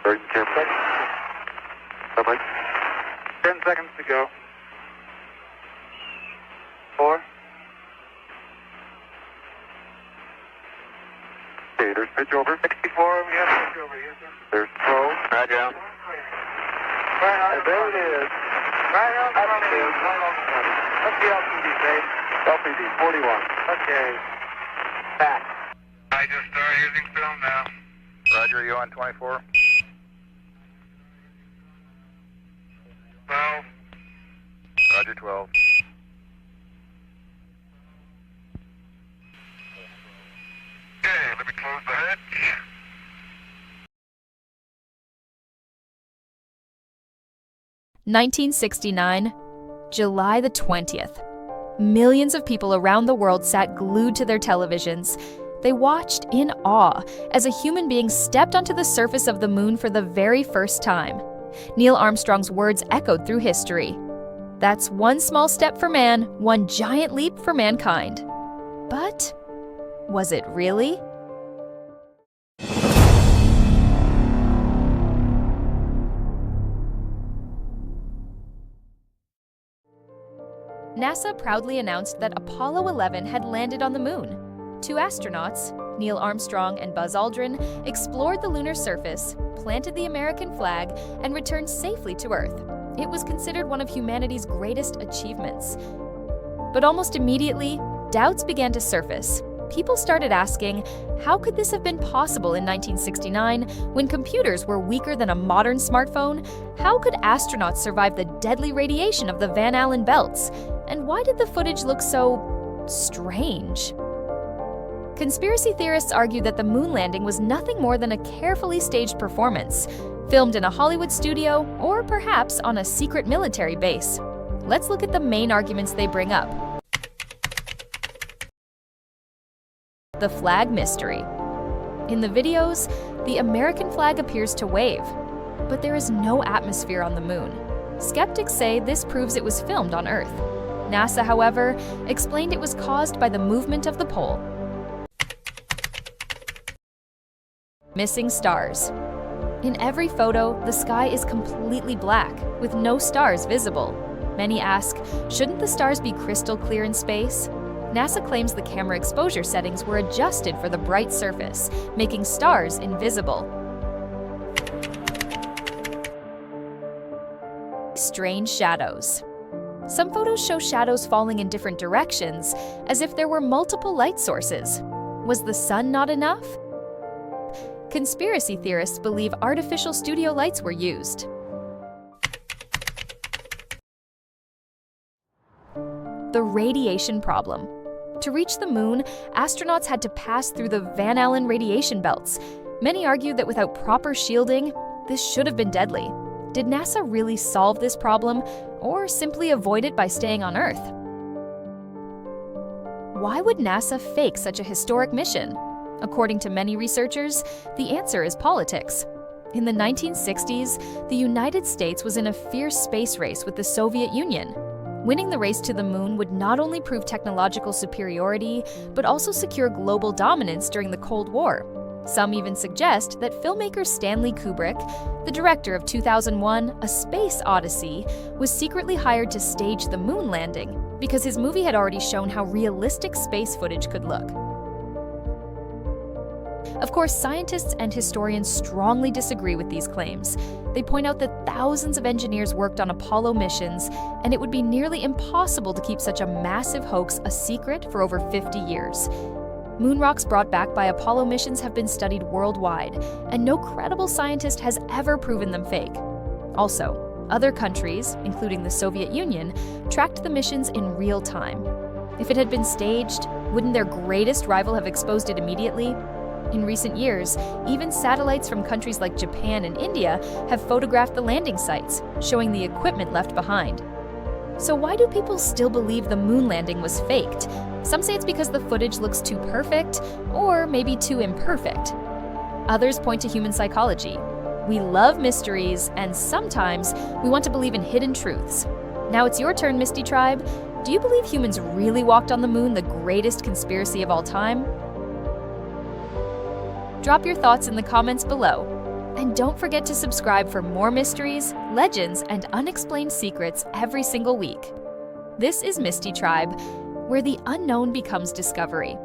Very careful. Bye-bye. 10 seconds to go. 4. Okay, there's pitch over. 64, we have pitch over. Yes, sir. There's throw. Right down. Right on. There it is. Right on the front. Right on the front. What's the LPD, Dave? LPD, 41. Okay. Back. I just started using film now. Roger, you on 24? 12. Roger, 12. Okay, let me close the hatch. (1969), July the 20th. Millions of people around the world sat glued to their televisions. They watched in awe as a human being stepped onto the surface of the moon for the very first time. Neil Armstrong's words echoed through history. That's one small step for man, one giant leap for mankind. But was it really? NASA proudly announced that Apollo 11 had landed on the moon. 2 astronauts, Neil Armstrong and Buzz Aldrin, explored the lunar surface, planted the American flag, and returned safely to Earth. It was considered one of humanity's greatest achievements. But almost immediately, doubts began to surface. People started asking, how could this have been possible in 1969 when computers were weaker than a modern smartphone? How could astronauts survive the deadly radiation of the Van Allen belts? And why did the footage look so strange? Conspiracy theorists argue that the moon landing was nothing more than a carefully staged performance, filmed in a Hollywood studio or perhaps on a secret military base. Let's look at the main arguments they bring up. The flag mystery. In the videos, the American flag appears to wave, but there is no atmosphere on the moon. Skeptics say this proves it was filmed on Earth. NASA, however, explained it was caused by the movement of the pole. Missing stars. In every photo, the sky is completely black, with no stars visible. Many ask, shouldn't the stars be crystal clear in space? NASA claims the camera exposure settings were adjusted for the bright surface, making stars invisible. Strange shadows. Some photos show shadows falling in different directions, as if there were multiple light sources. Was the sun not enough? Conspiracy theorists believe artificial studio lights were used. The radiation problem. To reach the moon, astronauts had to pass through the Van Allen radiation belts. Many argue that without proper shielding, this should have been deadly. Did NASA really solve this problem, or simply avoid it by staying on Earth? Why would NASA fake such a historic mission? According to many researchers, the answer is politics. In the 1960s, the United States was in a fierce space race with the Soviet Union. Winning the race to the moon would not only prove technological superiority, but also secure global dominance during the Cold War. Some even suggest that filmmaker Stanley Kubrick, the director of 2001: A Space Odyssey, was secretly hired to stage the moon landing because his movie had already shown how realistic space footage could look. Of course, scientists and historians strongly disagree with these claims. They point out that thousands of engineers worked on Apollo missions, and it would be nearly impossible to keep such a massive hoax a secret for over 50 years. Moon rocks brought back by Apollo missions have been studied worldwide, and no credible scientist has ever proven them fake. Also, other countries, including the Soviet Union, tracked the missions in real time. If it had been staged, wouldn't their greatest rival have exposed it immediately? In recent years, even satellites from countries like Japan and India have photographed the landing sites, showing the equipment left behind. So why do people still believe the moon landing was faked? Some say it's because the footage looks too perfect, or maybe too imperfect. Others point to human psychology. We love mysteries, and sometimes we want to believe in hidden truths. Now it's your turn, MystiTribe. Do you believe humans really walked on the moon, the greatest conspiracy of all time? Drop your thoughts in the comments below. And don't forget to subscribe for more mysteries, legends, and unexplained secrets every single week. This is MystiTribe, where the unknown becomes discovery.